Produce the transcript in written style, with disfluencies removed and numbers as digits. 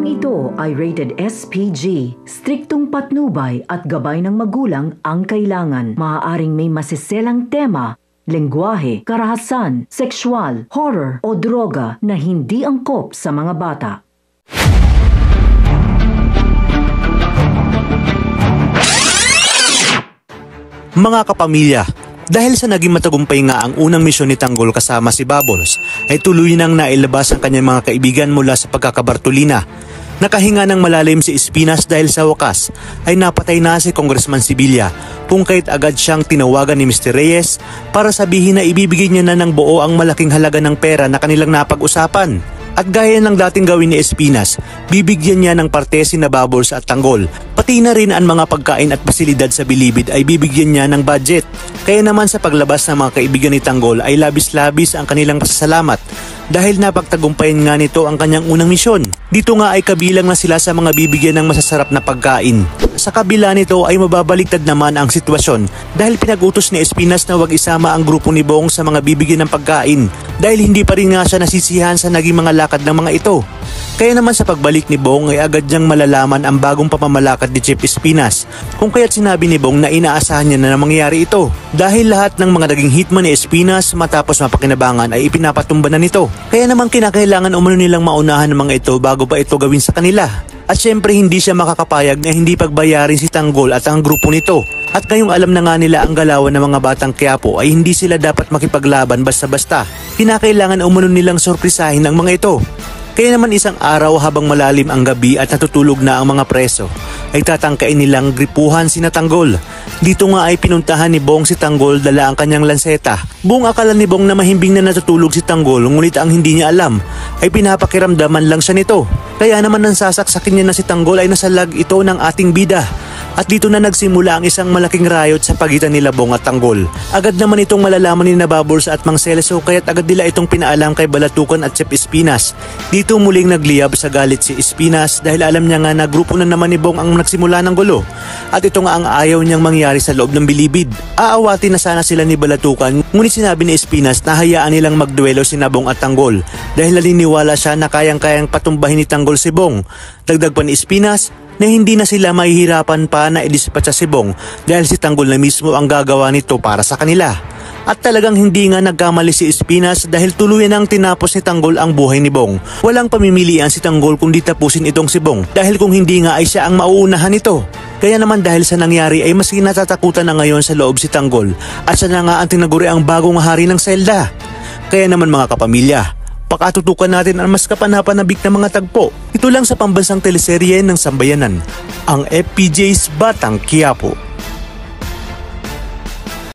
Programang ito ay rated SPG. Striktong patnubay at gabay ng magulang ang kailangan. Maaaring may masiselang tema, lengguwahe, karahasan, sexual, horror o droga na hindi angkop sa mga bata. Mga kapamilya, dahil sa naging matagumpay nga ang unang misyon ni Tanggol kasama si Bubbles, ay tuloy nang nailabas ang kanyang mga kaibigan mula sa pagkakabartolina. Nakahinga ng malalim si Espinas dahil sa wakas ay napatay na si Congressman Sibilya, kung kahit agad siyang tinawagan ni Mr. Reyes para sabihin na ibibigay niya na ng buo ang malaking halaga ng pera na kanilang napag-usapan. At gaya ng dating gawin ni Espinas, bibigyan niya ng parte sina Bubbles at Tanggol. Pati na rin ang mga pagkain at pasilidad sa Bilibid ay bibigyan niya ng budget. Kaya naman sa paglabas ng mga kaibigan ni Tanggol ay labis-labis ang kanilang pasasalamat dahil napagtagumpayan nga nito ang kanyang unang misyon. Dito nga ay kabilang na sila sa mga bibigyan ng masasarap na pagkain. Sa kabila nito ay mababaliktad naman ang sitwasyon dahil pinag-utos ni Espinas na wag isama ang grupo ni Bong sa mga bibigyan ng pagkain dahil hindi pa rin nga siya nasisiyahan sa naging mga lakad ng mga ito. Kaya naman sa pagbalik ni Bong ay agad niyang malalaman ang bagong pamamalakad ni Chief Espinas, kung kaya't sinabi ni Bong na inaasahan niya na mangyayari ito dahil lahat ng mga naging hitman ni Espinas matapos mapakinabangan ay ipinapatumba na nito. Kaya naman kinakailangan umano nilang maunahan ng mga ito bago pa ito gawin sa kanila. At syempre hindi siya makakapayag na hindi pagbayarin si Tanggol at ang grupo nito. At ngayong alam na nga nila ang galawan ng mga batang Quiapo ay hindi sila dapat makipaglaban basta-basta. Kinakailangan umano nilang sorpresahin ang mga ito. Kaya naman isang araw habang malalim ang gabi at natutulog na ang mga preso, ay tatangkain nilang gripuhan sina Tanggol. Dito nga ay pinuntahan ni Bong si Tanggol dala ang kanyang lanseta. Buong akala ni Bong na mahimbing na natutulog si Tanggol, ngunit ang hindi niya alam ay pinapakiramdaman lang siya nito. Kaya naman nang sasaksakin niya na si Tanggol ay nasalag ito ng ating bida. At dito na nagsimula ang isang malaking riot sa pagitan nila Bong at Tanggol. Agad naman itong malalaman ni Bubbles at Mang Celso kaya't agad nila itong pinaalam kay Balatukan at Chief Espinas. Dito muling nagliyab sa galit si Espinas dahil alam niya nga na grupo na naman ni Bong ang nagsimula ng gulo. At ito nga ang ayaw niyang mangyari sa loob ng Bilibid. Aawatin na sana sila ni Balatukan, ngunit sinabi ni Espinas na hayaan nilang magduelo si Bong at Tanggol dahil naniniwala siya na kayang-kayang patumbahin ni Tanggol si Bong. Dagdag pa ni Espinas na hindi na sila mahihirapan pa na i-dispatcha si Bong dahil si Tanggol na mismo ang gagawa nito para sa kanila. At talagang hindi nga nagkamali si Espinas dahil tuluyan ang tinapos ni Tanggol ang buhay ni Bong. Walang pamimilian si Tanggol kundi tapusin itong si Bong dahil kung hindi nga ay siya ang mauunahan nito. Kaya naman dahil sa nangyari ay mas kinatatakutan na ngayon sa loob si Tanggol at siya na nga ang tinaguri ang bagong hari ng selda. Kaya naman mga kapamilya, pakatutukan natin ang mas kapanapanabik na mga tagpo. Ito lang sa pambansang teleserye ng Sambayanan, ang FPJ's Batang Quiapo.